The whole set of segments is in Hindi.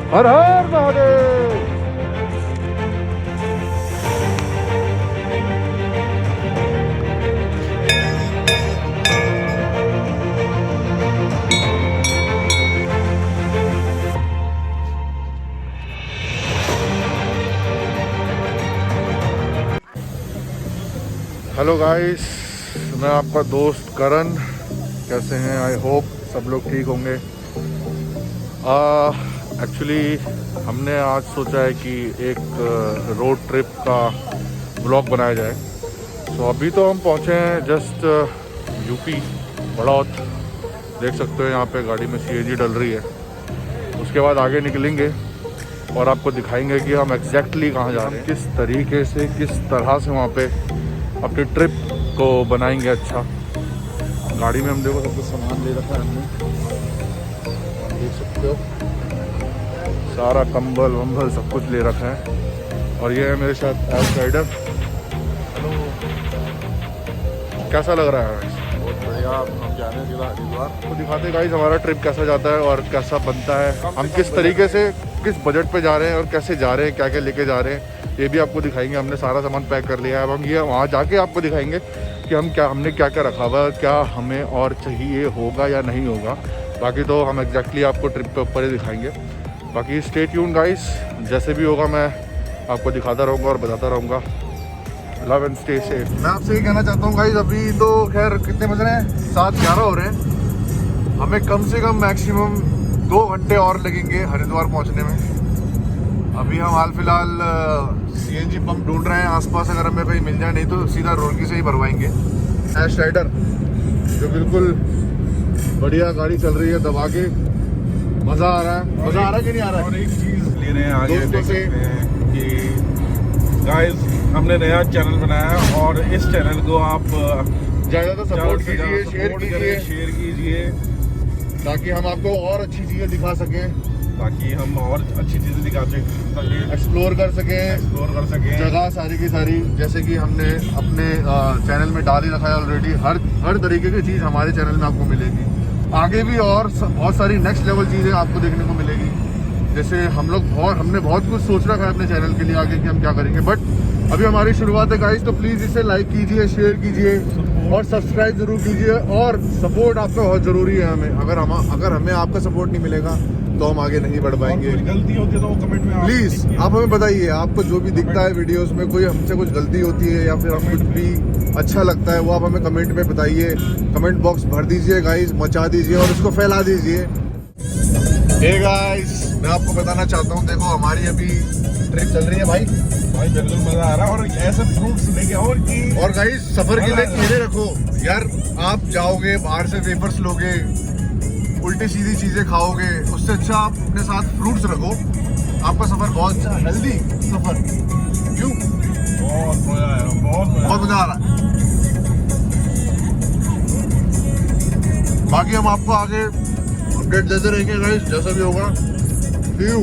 हर हर महादेव। हेलो गाइस, मैं आपका दोस्त करण। कैसे हैं? आई होप सब लोग ठीक होंगे। एक्चुअली हमने आज सोचा है कि एक रोड ट्रिप का ब्लॉग बनाया जाए। तो अभी तो हम पहुंचे हैं जस्ट यूपी बड़ौत। देख सकते हो यहाँ पे गाड़ी में सीएनजी डल रही है। उसके बाद आगे निकलेंगे और आपको दिखाएंगे कि हम एग्जैक्टली कहाँ जा रहे हैं, किस तरीके से, किस तरह से वहाँ पे अपनी ट्रिप को बनाएंगे अच्छा। गाड़ी में हम देखो सब कुछ सामान ले रखा है हमने, देख सकते हो सारा कंबल वंबल सब कुछ ले रखा है। और ये है मेरे साथ आउटसाइडर। हेलो, कैसा लग रहा है? बहुत बढ़िया। हम जा रहे हैं जिला हरिद्वार। तो दिखाते गाइस हमारा ट्रिप कैसा जाता है और कैसा बनता है, हम किस तरीके से, किस बजट पे जा रहे हैं और कैसे जा रहे हैं, क्या क्या लेके जा रहे हैं, ये भी आपको दिखाएंगे। हमने सारा सामान पैक कर लिया है। अब हम ये वहाँ जाके आपको दिखाएंगे कि हमने क्या क्या रखा हुआ है, क्या हमें और चाहिए होगा या नहीं होगा। बाकी तो हम एग्जैक्टली आपको ट्रिप पे ऊपर ही दिखाएंगे। बाकी स्टे ट्यून गाइस, जैसे भी होगा मैं आपको दिखाता रहूँगा और बताता रहूँगा। Love and stay safe. मैं आपसे ये कहना चाहता हूँ गाइस, अभी तो खैर कितने बज रहे हैं, 7:11 हो रहे हैं। हमें कम से कम मैक्सिमम 2 घंटे और लगेंगे हरिद्वार पहुँचने में। अभी हम हाल फिलहाल सीएनजी पंप ढूंढ रहे हैं आसपास, अगर हमें कहीं मिल जाए, नहीं तो सीधा रोडकी से ही भरवाएंगे। एश राइडर जो बिल्कुल बढ़िया गाड़ी चल रही है, दबा के मज़ा आ रहा है। मज़ा आ रहा है कि नहीं आ रहा है? और एक चीज़ ले रहे हैं आज, ये दोस्तों देख से सकते हैं कि गाइस हमने नया चैनल बनाया है और इस चैनल को आप ज़्यादा सपोर्ट कीजिए, शेयर कीजिए ताकि हम आपको और अच्छी चीज़ें दिखा सकें, ताकि हम और अच्छी चीज़ें दिखा सकें, एक्सप्लोर कर सकें जगह सारी की सारी। जैसे कि हमने अपने चैनल में डाल ही रखा है ऑलरेडी। हर तरीके की चीज़ हमारे चैनल में आपको मिलेगी। आगे भी और बहुत सारी नेक्स्ट लेवल चीज़ें आपको देखने को मिलेगी। जैसे हमने बहुत कुछ सोच रखा है अपने चैनल के लिए आगे कि हम क्या करेंगे, बट अभी हमारी शुरुआत है गाइस। तो प्लीज़ इसे लाइक कीजिए, शेयर कीजिए और सब्सक्राइब जरूर कीजिए। और सपोर्ट आपका बहुत ज़रूरी है हमें। अगर हमें आपका सपोर्ट नहीं मिलेगा तो हम आगे नहीं बढ़ पाएंगे। गलती होती है तो वो कमेंट में प्लीज़ आप हमें बताइए, आपको जो भी दिखता है वीडियोस में, कोई हमसे कुछ गलती होती है या फिर हम कुछ भी अच्छा लगता है, वो आप हमें कमेंट में बताइए। कमेंट बॉक्स भर दीजिए गाइस, मचा दीजिए और इसको फैला दीजिए। हे गाइस, मैं आपको बताना चाहता हूँ, देखो हमारी अभी ट्रिप चल रही है भाई बिल्कुल मज़ा आ रहा है। और ऐसे फ्रूट्स लेके और गाइस सफ़र के लिए केले रखो यार। आप जाओगे बाहर से वेफर्स लोगे, उल्टी सीधी चीज़ें खाओगे, उससे अच्छा आप अपने साथ फ्रूट्स रखो। आपका सफ़र बहुत अच्छा, हेल्दी सफ़र। क्यों? बहुत मज़ा आया, बहुत मज़ा आ रहा है। बाकी हम आपको आगे अपडेट देते रहेंगे गाइस, जैसा भी होगा। See you।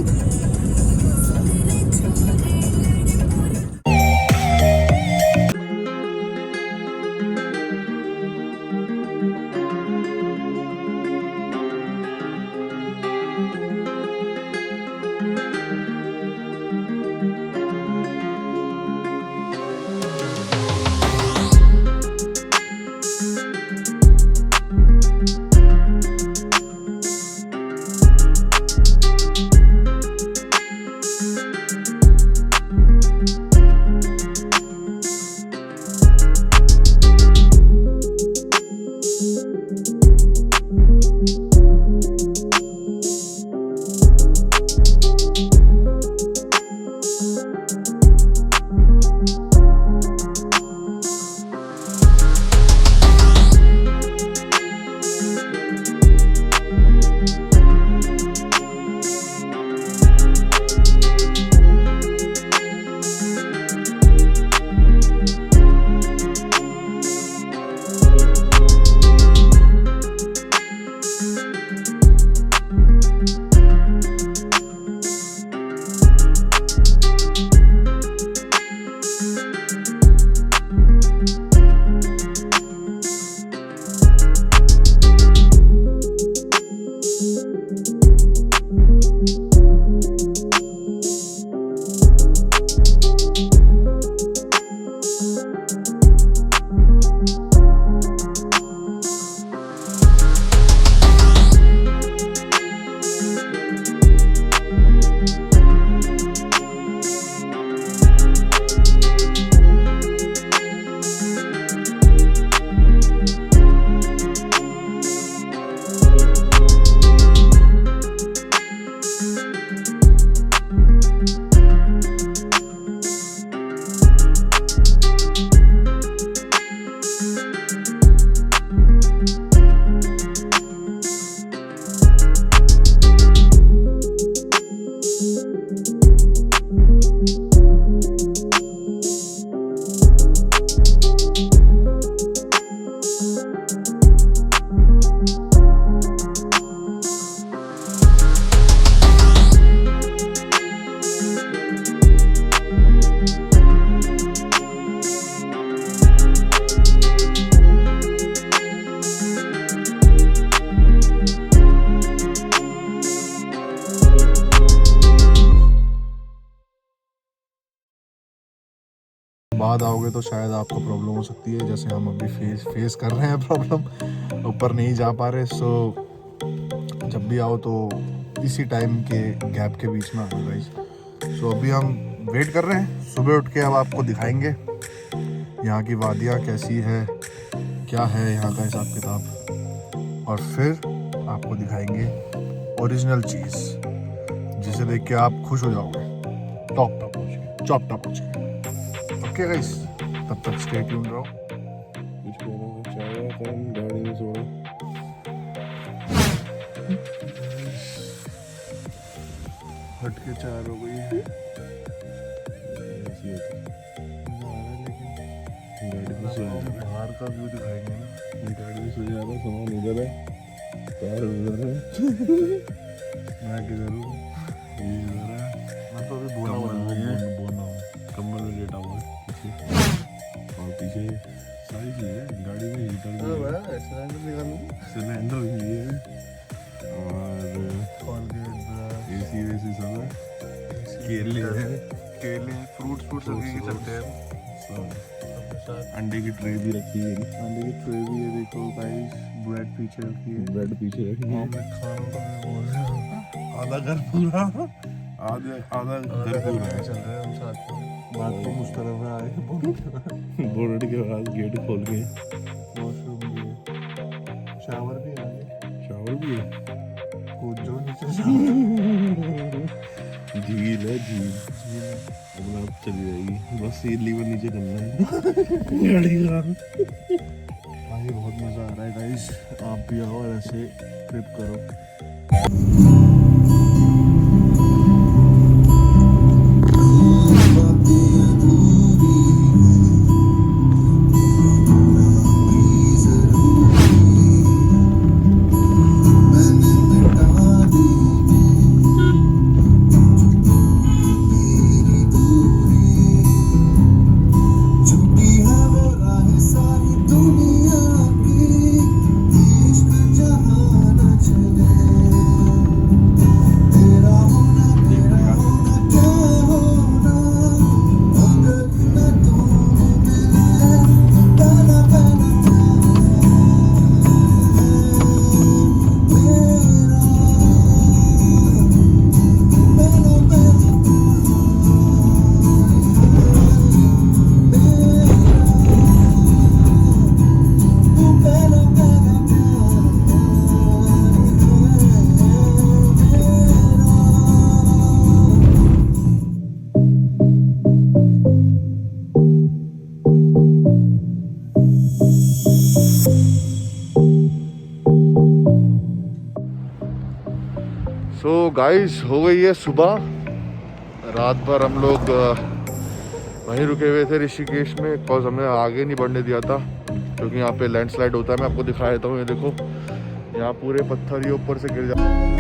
बाद आओगे तो शायद आपको प्रॉब्लम हो सकती है, जैसे हम अभी फेस कर रहे हैं प्रॉब्लम, ऊपर नहीं जा पा रहे। सो जब भी आओ तो इसी टाइम के गैप के बीच में आना गाइस। सो अभी हम वेट कर रहे हैं, सुबह उठ के अब आपको दिखाएंगे यहाँ की वादियाँ कैसी है, क्या है यहाँ का हिसाब किताब, और फिर आपको दिखाएंगे ओरिजिनल चीज़ जिसे देख के आप खुश हो जाओगे टॉप पहुँच के। ओके गाइस, तब तक स्टे ट्यून रहो। हट के 4 हो गई है, बाहर का व्यू दिखाएंगे ना। गाड़ी में सो जा रहा, सामान उधर है, कार उधर है, मैं किधर हूँ? ये इधर है। मैं तो अभी बोना कम्बल में लेटा हुआ है और पीछे सारी चीजें गाड़ी में, हीटर भी है, सिलेंडर भी है और एसी वेसी सब है, केले फ्रूट्स अभी चलते हैं। अंडे की ट्रे भी रखी है, अंडे की ट्रे भी है, देखो गाइस, ब्रेड पीछे रखी है, ब्रेड पीछे रखी है, खानों का आधा घर पूरा, आधा घर पूरा है। चल रहा है हम साथ में। बात तो उस तरफ है, आगे बोर्ड के बाद गेट खोल के वॉशरूम भी है, शावर भी है, शावर भी है, कूद जो नीचे झील है, झील अपने आप चली जाएगी, बस ये लीवर नीचे करना है गाड़ी का। भाई बहुत मज़ा आ रहा है गाइस, आप भी आओ और ऐसे ट्रिप करो। सो गाइस, हो गई है सुबह। रात भर हम लोग वहीं रुके हुए थे ऋषिकेश में, बिकॉज हमें आगे नहीं बढ़ने दिया था क्योंकि यहाँ पे लैंडस्लाइड होता है। मैं आपको दिखा देता हूँ, ये देखो यहाँ पूरे पत्थर ये ऊपर से गिर जाते हैं।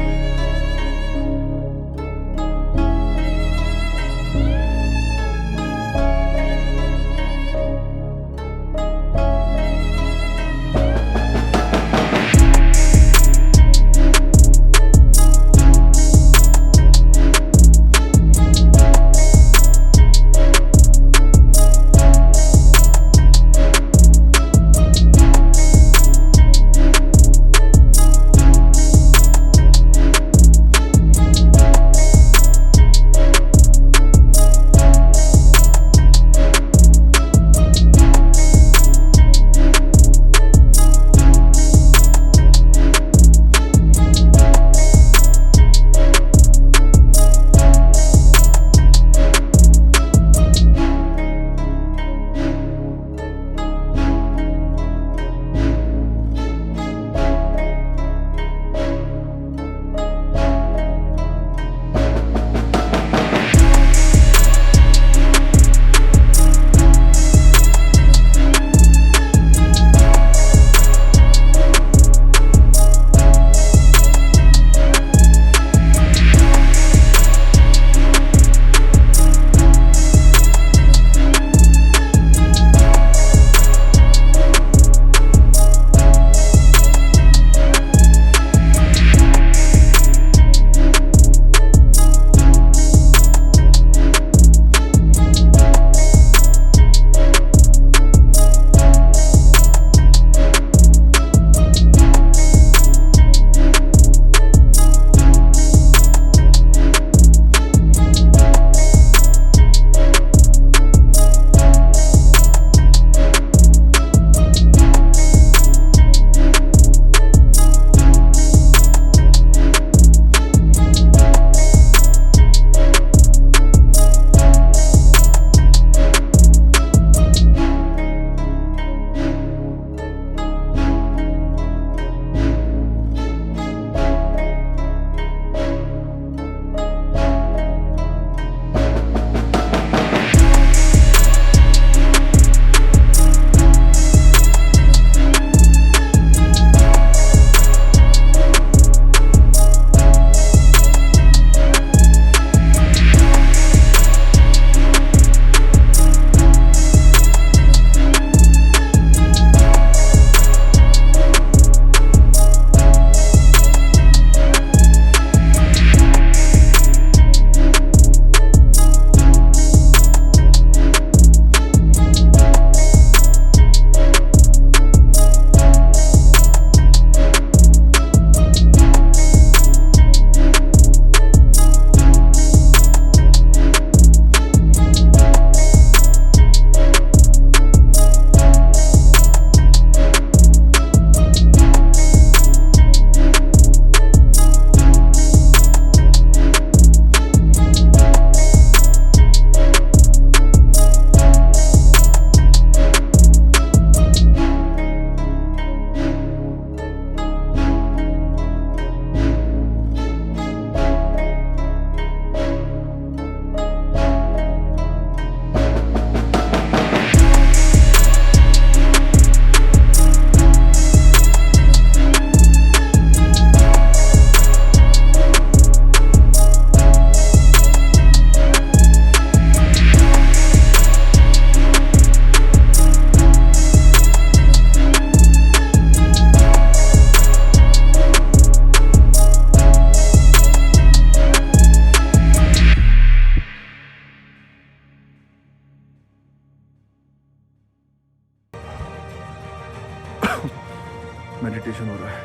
मेडिटेशन हो रहा है।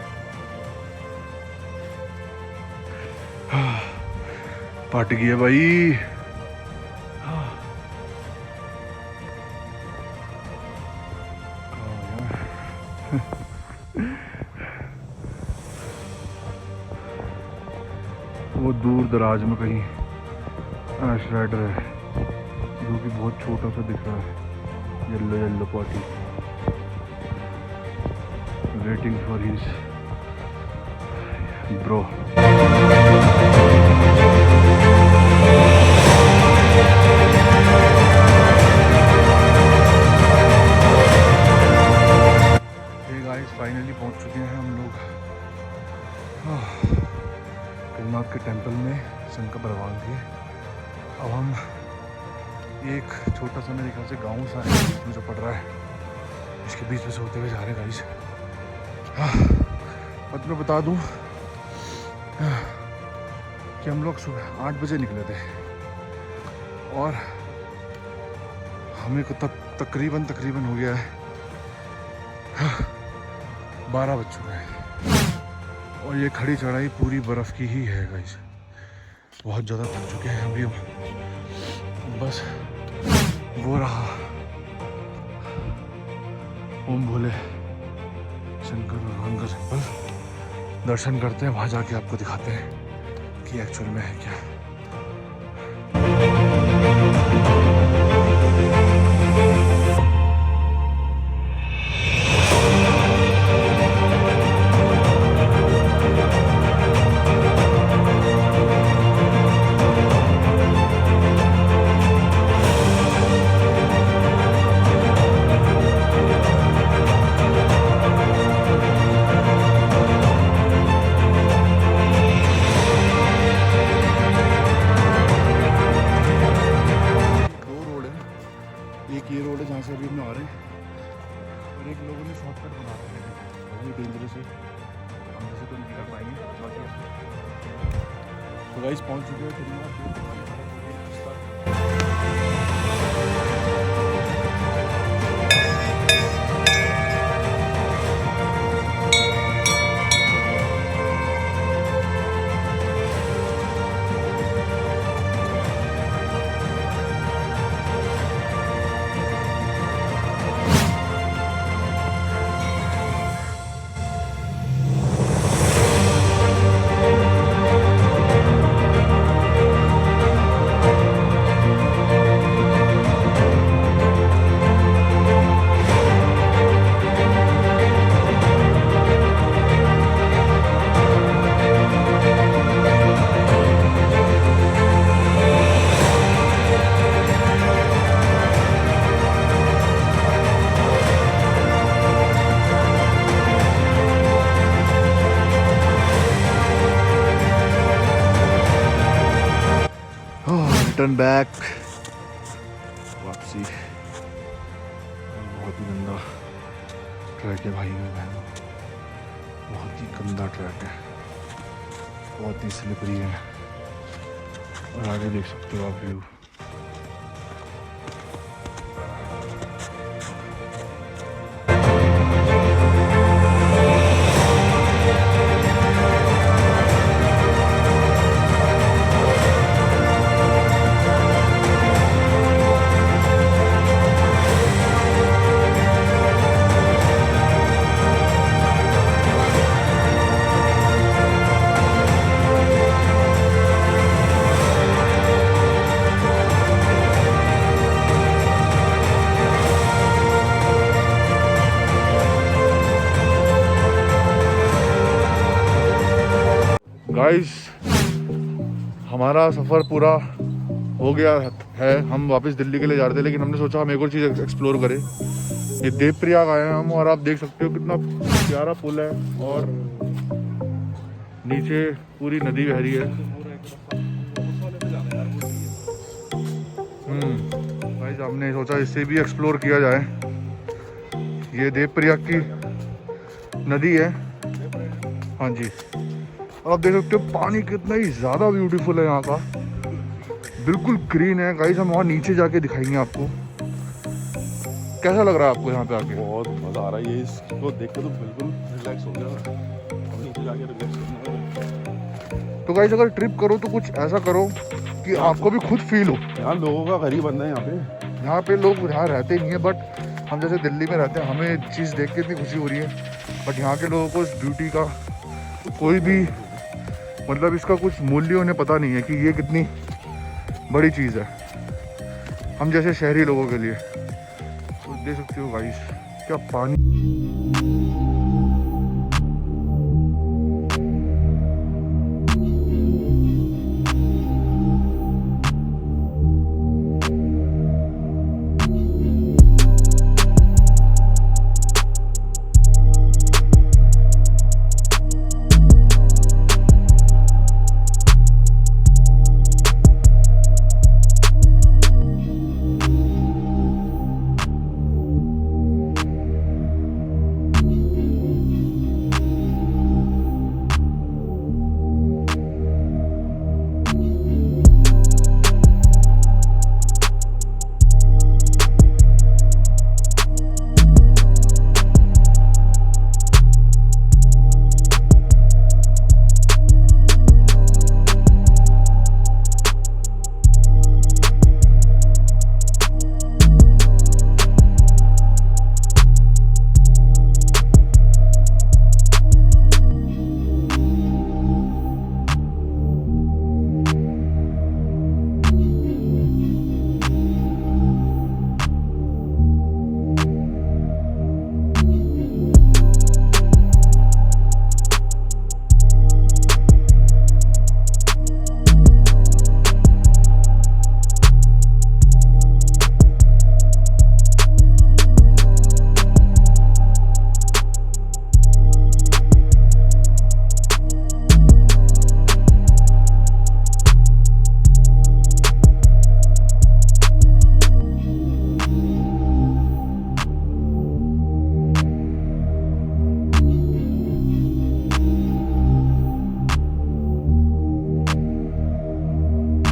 पार्टी की है भाई। वो दूर दराज में कहीं ऐश राइडर है जो कि बहुत छोटा सा दिख रहा है, yellow yellow party, waiting for his bro. Guys finally पहुंच चुके हैं हम लोग रघुनाथ के टेंपल में, शंकर भगवान के। अब हम एक छोटा सा मेरे ख्याल से गांव सा है इसमें जो पड़ रहा है, इसके बीच में से होते हुए जा रहे हैं गाइस। बट मैं बता दूं कि हम लोग सुबह 8 बजे निकले थे और हमें को तकरीबन हो गया है 12 बज चुके हैं और ये खड़ी चढ़ाई पूरी बर्फ़ की ही है गाइस। बहुत ज़्यादा थक चुके हैं अभी हम। बस वो रहा ओम भोले शंकर भगवान का टेंपल, दर्शन करते हैं, वहाँ जाके आपको दिखाते हैं कि एक्चुअल में है क्या। एक ये रोड है जहाँ से अभी हम आ रहे हैं और एक लोगों ने शॉर्टकट बना रखे हैं, बहुत डेंजरस है, हम जैसे तो नहीं कर पाएंगे। तो गाइस पहुँच चुके हैं रिटर्न बैक वापसी। बहुत ही गंदा ट्रैक है भाई में बहन, बहुत ही गंदा ट्रैक है, बहुत ही स्लिपरी है और आगे देख सकते हो आप व्यू। गाइस हमारा सफ़र पूरा हो गया है, हम वापस दिल्ली के लिए जा रहे थे, लेकिन हमने सोचा हम एक और चीज़ एक्सप्लोर करें। ये देवप्रयाग आए हैं हम और आप देख सकते हो कितना प्यारा पुल है और नीचे पूरी नदी बह रही है। गाइस हमने सोचा इससे भी एक्सप्लोर किया जाए। ये देवप्रयाग की नदी है, हाँ जी। आप देख सकते हो पानी कितना ही ज़्यादा ब्यूटीफुल है यहाँ का, बिल्कुल ग्रीन है। गाइस हम वहाँ नीचे जाके दिखाएंगे आपको। कैसा लग रहा है आपको यहाँ पे आके? बहुत मज़ा आ रहा है, ये इसको देख के तो बिल्कुल रिलैक्स हो गया, अब नीचे जाके रिलैक्स करना। तो गाइस अगर ट्रिप करो तो कुछ ऐसा करो कि आपको भी खुद फील हो। यहाँ लोगों का घर ही बंद है यहाँ पे लोग यहाँ रहते नहीं है, बट हम जैसे दिल्ली में रहते हैं, हमें चीज़ देख के इतनी खुशी हो रही है, बट यहाँ के लोगों को इस ब्यूटी का कोई भी मतलब इसका कुछ मूल्य उन्हें पता नहीं है कि ये कितनी बड़ी चीज़ है हम जैसे शहरी लोगों के लिए। तो देख सकते हो गाइस क्या पानी।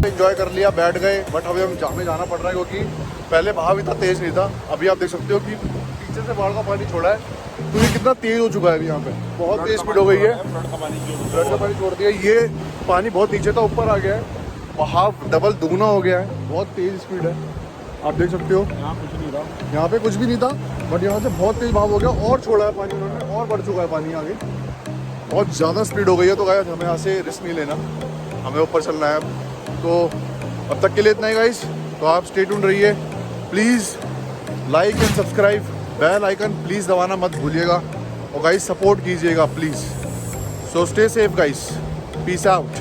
एंजॉय कर लिया, बैठ गए, बट अभी हमें जाना पड़ रहा है क्योंकि पहले बहाव इतना तेज नहीं था। अभी आप देख सकते हो कि पीछे से बाढ़ का पानी छोड़ा है, तो ये कितना तेज हो चुका है अभी यहाँ पे, बहुत तेज स्पीड हो गई है। फ्लड का पानी छोड़ दिया, ये पानी बहुत नीचे था ऊपर आ गया है, बहाव डबल दुगना हो गया है, बहुत तेज स्पीड है। आप देख सकते हो यहाँ कुछ नहीं था, यहाँ पे कुछ भी नहीं था, बट यहाँ से बहुत तेज बहाव हो गया और छोड़ा है पानी उन्होंने, और बढ़ चुका है पानी आगे, बहुत ज़्यादा स्पीड हो गई है। तो गाइस हमें यहाँ से रिस्क नहीं लेना, हमें ऊपर चलना है। तो अब तक के लिए इतना ही गाइस, तो आप स्टे ट्यून्ड रहिए, please like and subscribe, bell icon please दबाना मत भूलिएगा, और गाइस सपोर्ट कीजिएगा please. So stay safe guys, peace out.